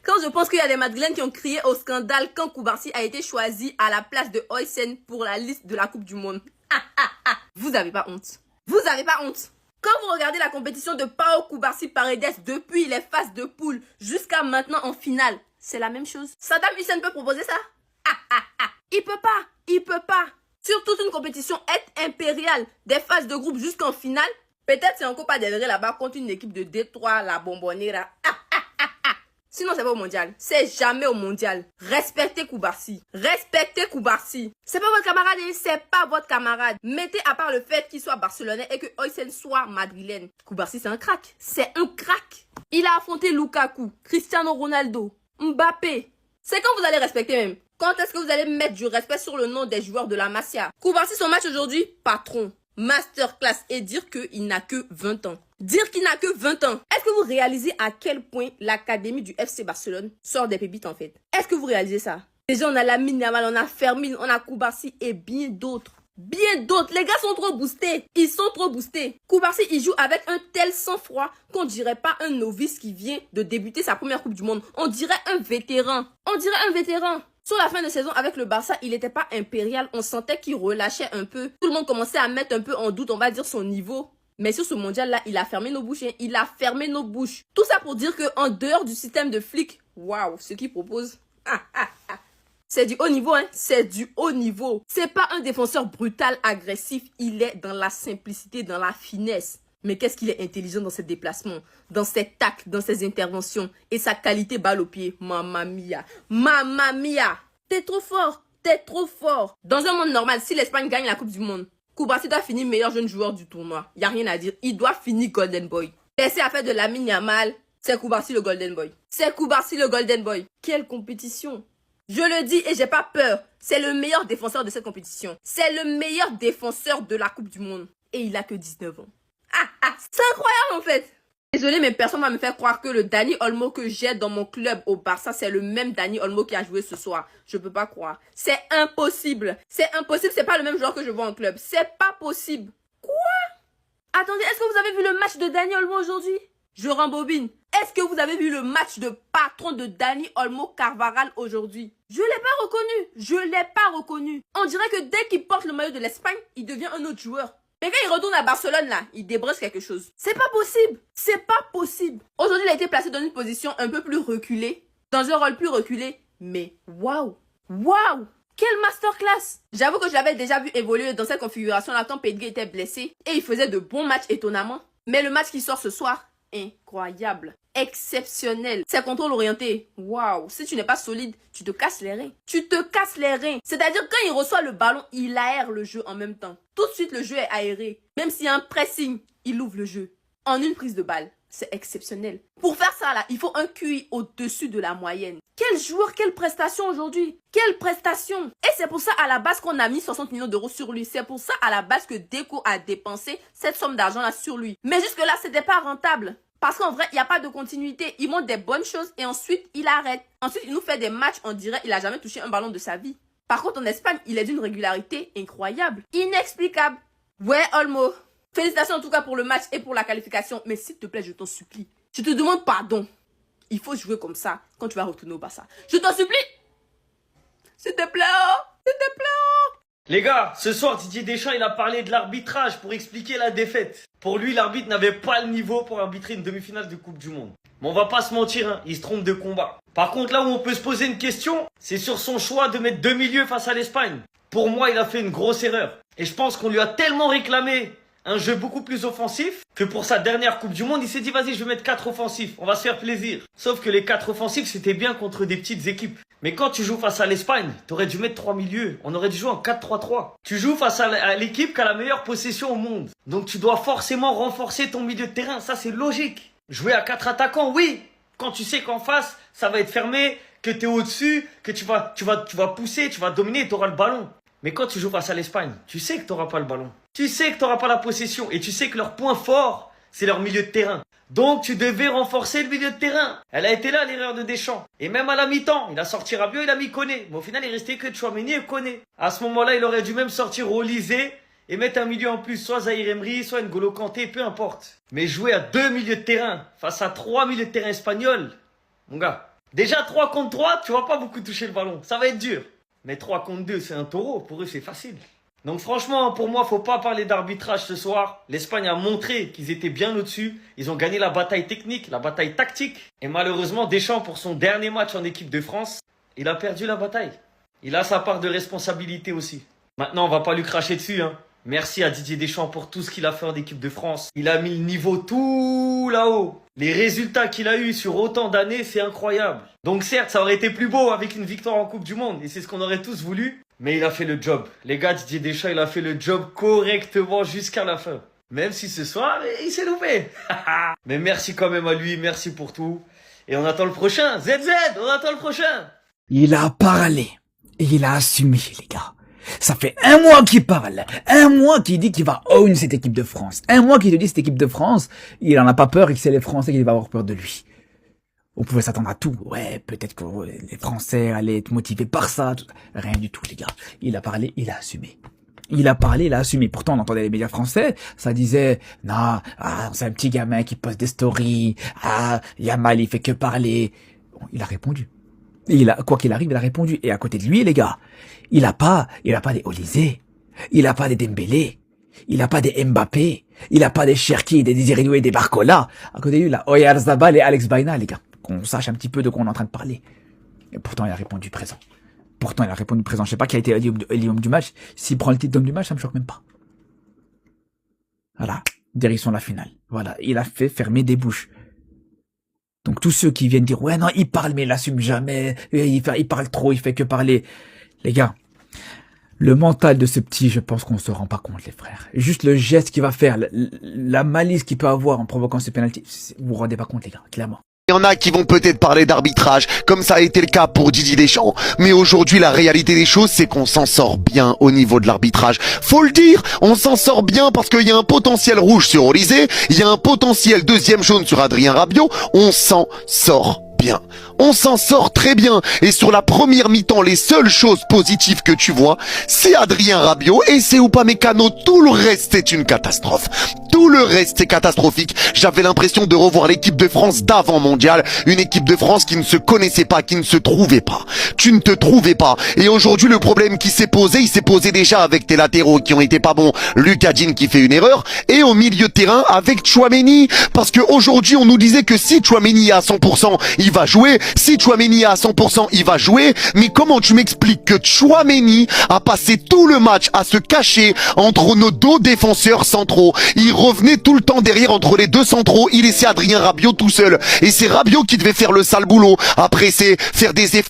Quand je pense qu'il y a des Madrilènes qui ont crié au scandale quand Koubarsi a été choisi à la place de Oysen pour la liste de la Coupe du Monde. Vous n'avez pas honte. Vous n'avez pas honte. Quand vous regardez la compétition de Pao Koubarsi Paredes depuis les phases de poule jusqu'à maintenant en finale, c'est la même chose. Saddam Hussein peut proposer ça? Il peut pas. Il peut pas. Sur toute une compétition impériale, des phases de groupe jusqu'en finale, peut-être c'est encore pas derrière là-bas contre une équipe de Détroit, la Bombonera. Sinon, c'est pas au mondial. C'est jamais au mondial. Respectez Koubarsi. Respectez Koubarsi. C'est pas votre camarade, c'est pas votre camarade. Mettez à part le fait qu'il soit barcelonais et que Oysen soit madrilène. Koubarsi, c'est un crack. C'est un crack. Il a affronté Lukaku, Cristiano Ronaldo, Mbappé. C'est quand vous allez respecter même. Quand est-ce que vous allez mettre du respect sur le nom des joueurs de la Masia? Koubarsi, son match aujourd'hui, patron. Masterclass et dire qu'il n'a que 20 ans. Dire qu'il n'a que 20 ans. Est-ce que vous réalisez à quel point l'académie du FC Barcelone sort des pépites en fait? Est-ce que vous réalisez ça? Déjà on a Lamine Yamal, on a Fermin, on a Koubarsi et bien d'autres. Bien d'autres. Les gars sont trop boostés. Ils sont trop boostés. Koubarsi, il joue avec un tel sang-froid qu'on dirait pas un novice qui vient de débuter sa première Coupe du Monde. On dirait un vétéran. On dirait un vétéran. Sur la fin de saison avec le Barça, il n'était pas impérial. On sentait qu'il relâchait un peu. Tout le monde commençait à mettre un peu en doute, on va dire, son niveau. Mais sur ce mondial-là, il a fermé nos bouches. Il a fermé nos bouches. Tout ça pour dire qu'en dehors du système de flic, waouh, ce qu'il propose, c'est du haut niveau, hein. C'est du haut niveau. C'est pas un défenseur brutal, agressif. Il est dans la simplicité, dans la finesse. Mais qu'est-ce qu'il est intelligent dans ses déplacements, dans ses tacles, dans ses interventions et sa qualité balle au pied. Mamma mia. Mamma mia. T'es trop fort. T'es trop fort. Dans un monde normal, si l'Espagne gagne la Coupe du Monde, Koubarsi doit finir meilleur jeune joueur du tournoi. Y a rien à dire. Il doit finir Golden Boy. Laissez à faire de Lamine Yamal. C'est Koubarsi le Golden Boy. C'est Koubarsi le Golden Boy. Quelle compétition. Je le dis et j'ai pas peur. C'est le meilleur défenseur de cette compétition. C'est le meilleur défenseur de la Coupe du Monde. Et il a que 19 ans. C'est incroyable en fait. Désolé, mais personne va me faire croire que le Dani Olmo que j'ai dans mon club au Barça, c'est le même Dani Olmo qui a joué ce soir. Je peux pas croire. C'est impossible. C'est impossible, c'est pas le même joueur que je vois en club. C'est pas possible. Quoi? Attendez, est-ce que vous avez vu le match de Dani Olmo aujourd'hui? Je rembobine. Est-ce que vous avez vu le match de patron de Dani Olmo Carvajal aujourd'hui? Je l'ai pas reconnu. Je l'ai pas reconnu. On dirait que dès qu'il porte le maillot de l'Espagne, il devient un autre joueur. Mais quand il retourne à Barcelone, là, il débranche quelque chose. C'est pas possible. C'est pas possible. Aujourd'hui, il a été placé dans une position un peu plus reculée, dans un rôle plus reculé. Mais waouh, waouh, quelle masterclass. J'avoue que je l'avais déjà vu évoluer dans cette configuration-là quand Pedri était blessé. Et il faisait de bons matchs étonnamment. Mais le match qui sort ce soir, incroyable, exceptionnel. C'est contrôle orienté. Waouh, si tu n'es pas solide, tu te casses les reins. Tu te casses les reins. C'est-à-dire quand il reçoit le ballon, il aère le jeu en même temps. Tout de suite, le jeu est aéré. Même s'il y a un pressing, il ouvre le jeu. En une prise de balle. C'est exceptionnel. Pour faire ça, là, il faut un QI au-dessus de la moyenne. Quel joueur, quelle prestation aujourd'hui. Quelle prestation. Et c'est pour ça, à la base, qu'on a mis 60 millions d'euros sur lui. C'est pour ça, à la base, que Deco a dépensé cette somme d'argent-là sur lui. Mais jusque-là, c'était pas rentable. Parce qu'en vrai, il n'y a pas de continuité. Il montre des bonnes choses et ensuite, il arrête. Ensuite, il nous fait des matchs, on dirait qu'il n'a jamais touché un ballon de sa vie. Par contre, en Espagne, il est d'une régularité incroyable. Inexplicable. Ouais, Olmo. Félicitations en tout cas pour le match et pour la qualification. Mais s'il te plaît, je t'en supplie. Je te demande pardon. Il faut jouer comme ça quand tu vas retourner au Barça. Je t'en supplie. S'il te plaît, oh. S'il te plaît, oh. Les gars, ce soir Didier Deschamps il a parlé de l'arbitrage pour expliquer la défaite. Pour lui, l'arbitre n'avait pas le niveau pour arbitrer une demi-finale de Coupe du Monde. Mais on va pas se mentir, hein, il se trompe de combat. Par contre, là où on peut se poser une question, c'est sur son choix de mettre deux milieux face à l'Espagne. Pour moi, il a fait une grosse erreur. Et je pense qu'on lui a tellement réclamé un jeu beaucoup plus offensif que pour sa dernière Coupe du Monde, il s'est dit vas-y, je vais mettre 4 offensifs, on va se faire plaisir. Sauf que les 4 offensifs, c'était bien contre des petites équipes. Mais quand tu joues face à l'Espagne, t'aurais dû mettre 3 milieux. On aurait dû jouer en 4-3-3. Tu joues face à l'équipe qui a la meilleure possession au monde. Donc tu dois forcément renforcer ton milieu de terrain. Ça, c'est logique. Jouer à 4 attaquants, oui. Quand tu sais qu'en face, ça va être fermé, que t'es au-dessus, que tu vas pousser, tu vas dominer et t'auras le ballon. Mais quand tu joues face à l'Espagne, tu sais que t'auras pas le ballon. Tu sais que t'auras pas la possession. Et tu sais que leur point fort, c'est leur milieu de terrain. Donc tu devais renforcer le milieu de terrain. Elle a été là l'erreur de Deschamps. Et même à la mi-temps, il a sorti Rabiot, il a mis Koné. Mais au final, il restait que Tchouaméni et Koné. À ce moment-là, il aurait dû même sortir Olysée et mettre un milieu en plus, soit Zahir Emery, soit N'Golo Kanté, peu importe. Mais jouer à 2 milieux de terrain face à 3 milieux de terrain espagnols, mon gars, Déjà 3 contre 3, tu vas pas beaucoup toucher le ballon. Ça va être dur. Mais 3 contre 2, c'est un taureau. Pour eux, c'est facile. Donc franchement, pour moi, faut pas parler d'arbitrage ce soir. L'Espagne a montré qu'ils étaient bien au-dessus. Ils ont gagné la bataille technique, la bataille tactique. Et malheureusement, Deschamps, pour son dernier match en équipe de France, il a perdu la bataille. Il a sa part de responsabilité aussi. Maintenant, on va pas lui cracher dessus, hein. Merci à Didier Deschamps pour tout ce qu'il a fait en équipe de France. Il a mis le niveau tout là-haut. Les résultats qu'il a eu sur autant d'années, c'est incroyable. Donc certes, ça aurait été plus beau avec une victoire en Coupe du Monde. Et c'est ce qu'on aurait tous voulu. Mais il a fait le job. Les gars, Didier Deschamps, il a fait le job correctement jusqu'à la fin. Même si ce soir, il s'est loupé. Mais merci quand même à lui. Merci pour tout. Et on attend le prochain. ZZ, on attend le prochain. Il a parlé. Et il a assumé, les gars. Ça fait 1 mois qu'il parle. 1 mois qu'il dit qu'il va own cette équipe de France. 1 mois qu'il te dit cette équipe de France, il en a pas peur et que c'est les Français qui vont avoir peur de lui. On pouvait s'attendre à tout. Ouais, peut-être que les Français allaient être motivés par ça. Rien du tout, les gars. Il a parlé, il a assumé. Il a parlé, il a assumé. Pourtant, on entendait les médias français, ça disait, non, c'est un petit gamin qui poste des stories. Yamal, il fait que parler. Bon, il a répondu. Quoi qu'il arrive, il a répondu. Et à côté de lui, les gars, il a pas des Olysée, il a pas des Dembélé, il a pas des Mbappé, il a pas des Cherki, des Désiré Doué, des Barcola. À côté de lui, il a Oyarzabal et Alex Baina, les gars. Qu'on sache un petit peu de quoi on est en train de parler. Et pourtant, il a répondu présent. Je sais pas qui a été l'homme du match. S'il prend le titre d'homme du match, ça me choque même pas. Voilà. Direction la finale. Voilà. Il a fait fermer des bouches. Donc tous ceux qui viennent dire ouais non il parle mais il assume jamais, il parle trop, il fait que parler. Les gars, le mental de ce petit, je pense qu'on se rend pas compte les frères. Juste le geste qu'il va faire, la malice qu'il peut avoir en provoquant ce penalty, vous vous rendez pas compte les gars, clairement. Il y en a qui vont peut-être parler d'arbitrage, comme ça a été le cas pour Didier Deschamps. Mais aujourd'hui, la réalité des choses, c'est qu'on s'en sort bien au niveau de l'arbitrage. Faut le dire, on s'en sort bien parce qu'il y a un potentiel rouge sur Olysée, il y a un potentiel deuxième jaune sur Adrien Rabiot. On s'en sort bien. On s'en sort très bien. Et sur la première mi-temps, les seules choses positives que tu vois, c'est Adrien Rabiot et c'est Upamecano. Tout le reste est une catastrophe. Tout le reste est catastrophique. J'avais l'impression de revoir l'équipe de France d'avant mondial. Une équipe de France qui ne se connaissait pas, qui ne se trouvait pas. Tu ne te trouvais pas. Et aujourd'hui, le problème qui s'est posé, il s'est posé déjà avec tes latéraux qui ont été pas bons. Lucas Digne qui fait une erreur. Et au milieu de terrain avec Tchouaméni. Parce qu'aujourd'hui, on nous disait que si Tchouaméni est à 100%, il va jouer. Si Tchouaméni est à 100%, il va jouer. Mais comment tu m'expliques que Tchouaméni a passé tout le match à se cacher entre nos deux défenseurs centraux? Il revenait tout le temps derrière entre les deux centraux. Il laissait Adrien Rabiot tout seul. Et c'est Rabiot qui devait faire le sale boulot. Après, c'est faire des efforts.